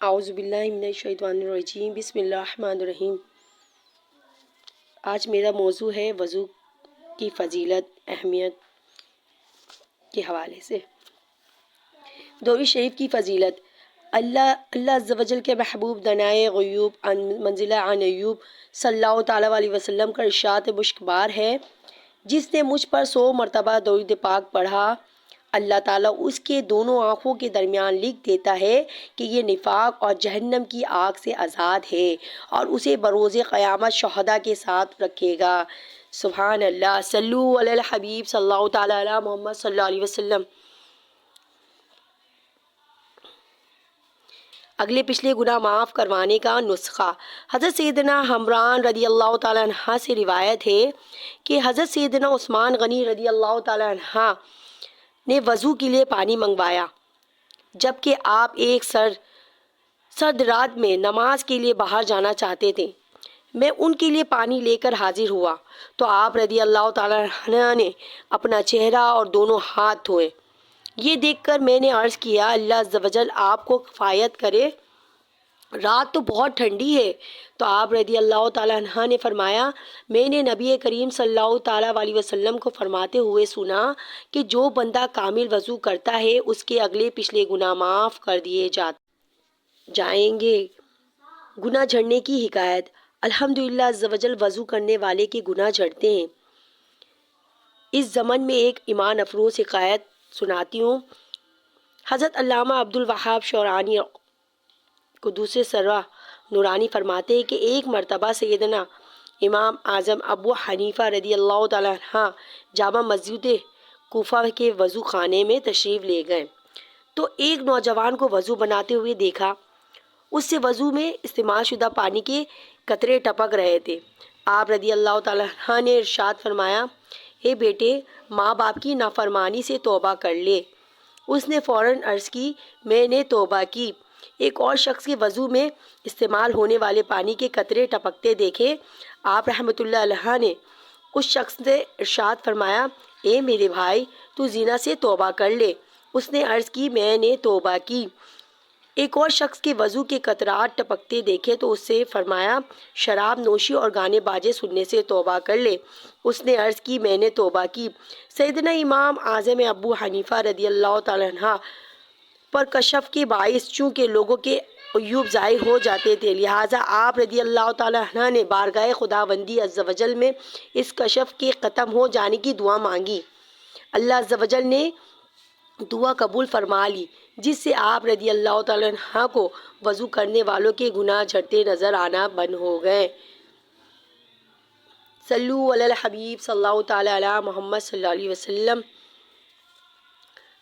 اعوذ باللہ من الشیطان الرجیم، بسم اللہ الرحمن الرحیم۔ آج میرا موضوع ہے وضو کی فضیلت، اہمیت کے حوالے سے۔ درود شریف کی فضیلت۔ اللہ عز و جل کے محبوب دنائے غیوب منزلہ عن ایوب صلی اللہ تعالیٰ علیہ وسلم کا ارشاد مشکبار ہے، جس نے مجھ پر 100 مرتبہ درود پاک پڑھا، اللہ تعالیٰ اس کے دونوں آنکھوں کے درمیان لکھ دیتا ہے کہ یہ نفاق اور جہنم کی آگ سے آزاد ہے، اور اسے بروز قیامت شہداء کے ساتھ رکھے گا۔ سبحان اللہ۔ صلو علی الحبیب صلی اللہ تعالیٰ علی محمد صلی اللہ علیہ وسلم۔ اگلے پچھلے گناہ معاف کروانے کا نسخہ۔ حضرت سیدنا حمران رضی اللہ تعالیٰ عنہ سے روایت ہے کہ حضرت سیدنا عثمان غنی رضی اللہ تعالیٰ عنہ نے وضو کے لیے پانی منگوایا، جبکہ آپ ایک سرد رات میں نماز کے لیے باہر جانا چاہتے تھے۔ میں ان کے لیے پانی لے کر حاضر ہوا تو آپ رضی اللہ تعالیٰ عنہ نے اپنا چہرہ اور دونوں ہاتھ دھوئے۔ یہ دیکھ کر میں نے عرض کیا، اللہ عز و جل آپ کو کفایت کرے، رات تو بہت ٹھنڈی ہے۔ تو آپ رضی اللہ تعالیٰ عنہ نے فرمایا، میں نے نبی کریم صلی اللہ تعالیٰ علیہ وسلم کو فرماتے ہوئے سنا کہ جو بندہ کامل وضو کرتا ہے اس کے اگلے پچھلے گناہ معاف کر دیے جائیں گے۔ گناہ جھڑنے کی حکایت۔ الحمدللہ عز و جل وضو کرنے والے کے گناہ جھڑتے ہیں۔ اس ضمن میں ایک ایمان افروز حکایت سناتی ہوں۔ حضرت علامہ عبدالوہاب شعرانی قدوس سرہ نورانی فرماتے ہیں کہ ایک مرتبہ سیدنا امام اعظم ابو حنیفہ رضی اللہ تعالیٰ عنہ جامع مسجد کوفہ کے وضو خانے میں تشریف لے گئے تو ایک نوجوان کو وضو بناتے ہوئے دیکھا۔ اس سے وضو میں استعمال شدہ پانی کے قطرے ٹپک رہے تھے۔ آپ رضی اللہ تعالیٰ عنہ نے ارشاد فرمایا، اے بیٹے، ماں باپ کی نافرمانی سے توبہ کر لے۔ اس نے فوراً عرض کی، میں نے توبہ کی۔ ایک اور شخص کے وضو میں استعمال ہونے والے پانی کے قطرے ٹپکتے دیکھے۔ آپ رحمۃ اللہ علیہ نے اس شخص سے ارشاد فرمایا، اے میرے بھائی، تو زنا سے توبہ کر لے۔ اس نے عرض کی، میں نے توبہ کی۔ ایک اور شخص کے وضو کے قطرات ٹپکتے دیکھے تو اس سے فرمایا، شراب نوشی اور گانے باجے سننے سے توبہ کر لے۔ اس نے عرض کی، میں نے توبہ کی۔ سیدنا امام اعظم ابو حنیفہ رضی اللہ تعالیٰ عنہ پر کشف کے باعث چونکہ لوگوں کے عیوب ظاہر ہو جاتے تھے، لہٰذا آپ رضی اللہ تعالیٰ عنہ نے بارگاہ خداوندی عز و جل میں اس کشف کے ختم ہو جانے کی دعا مانگی۔ اللہ عز و جل نے دعا قبول فرما لی، جس سے آپ رضی اللہ تعالیٰ عنہ کو وضو کرنے والوں کے گناہ جھڑتے نظر آنا بند ہو گئے۔ صلو علی الحبیب صلی اللہ تعالیٰ علی محمد صلی اللہ علیہ وسلم۔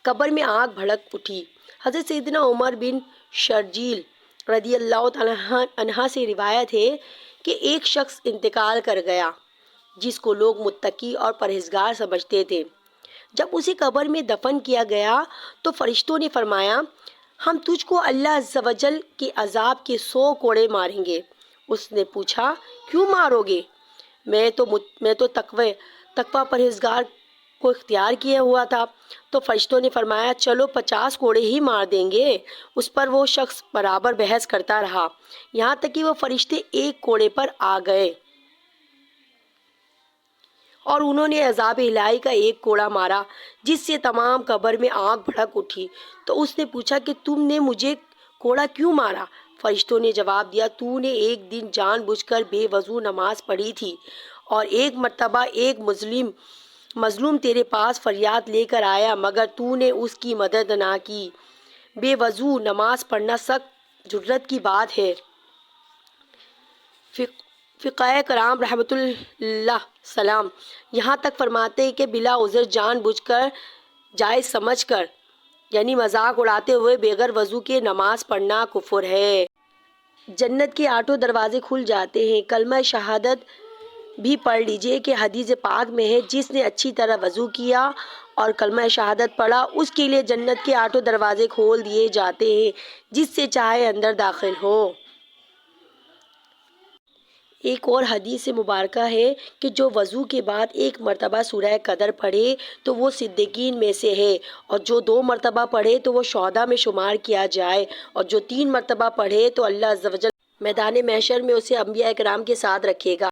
قبر میں آگ بھڑک اٹھی۔ حضرت سیدنا عمر بن شرجیل رضی اللہ تعالیٰ عنہ سے روایت ہے کہ ایک شخص انتقال کر گیا جس کو لوگ متقی اور پرہیزگار سمجھتے تھے۔ جب اسے قبر میں دفن کیا گیا تو فرشتوں نے فرمایا، ہم تجھ کو اللہ عز و جل کے عذاب کے 100 کوڑے ماریں گے۔ اس نے پوچھا، کیوں مارو گے؟ میں تو تقوی پرہیزگار کو اختیار کیا ہوا تھا۔ تو فرشتوں نے فرمایا، چلو 50 کوڑے ہی مار دیں گے۔ اس پر وہ شخص برابر بحث کرتا رہا، یہاں تک کہ وہ فرشتے ایک کوڑے پر آ گئے اور انہوں نے عذاب الہی کا ایک کوڑا مارا، جس سے تمام قبر میں آگ بھڑک اٹھی۔ تو اس نے پوچھا کہ تم نے مجھے کوڑا کیوں مارا؟ فرشتوں نے جواب دیا، تو نے ایک دن جان بوجھ کر بے وضو نماز پڑھی تھی، اور ایک مرتبہ ایک مظلوم تیرے پاس فریاد لے کر آیا مگر تو نے اس کی مدد نہ کی۔ بے وضو نماز پڑھنا سخت جرات کی بات ہے۔ فقہائے کرام رحمۃ اللہ سلام یہاں تک فرماتے ہیں کہ بلا عذر جان بوجھ کر، جائز سمجھ کر، یعنی مذاق اڑاتے ہوئے بغیر وضو کے نماز پڑھنا کفر ہے۔ جنت کے 8 دروازے کھل جاتے ہیں۔ کلمہ شہادت بھی پڑھ لیجئے کہ حدیث پاک میں ہے، جس نے اچھی طرح وضو کیا اور کلمہ شہادت پڑھا اس کے لیے جنت کے 8 دروازے کھول دیے جاتے ہیں، جس سے چاہے اندر داخل ہو۔ ایک اور حدیث مبارکہ ہے کہ جو وضو کے بعد ایک مرتبہ سورہ قدر پڑھے تو وہ صدیقین میں سے ہے، اور جو 2 مرتبہ پڑھے تو وہ شہداء میں شمار کیا جائے، اور جو 3 مرتبہ پڑھے تو اللہ عز و جل میدان محشر میں اسے انبیاء کرام کے ساتھ رکھے گا۔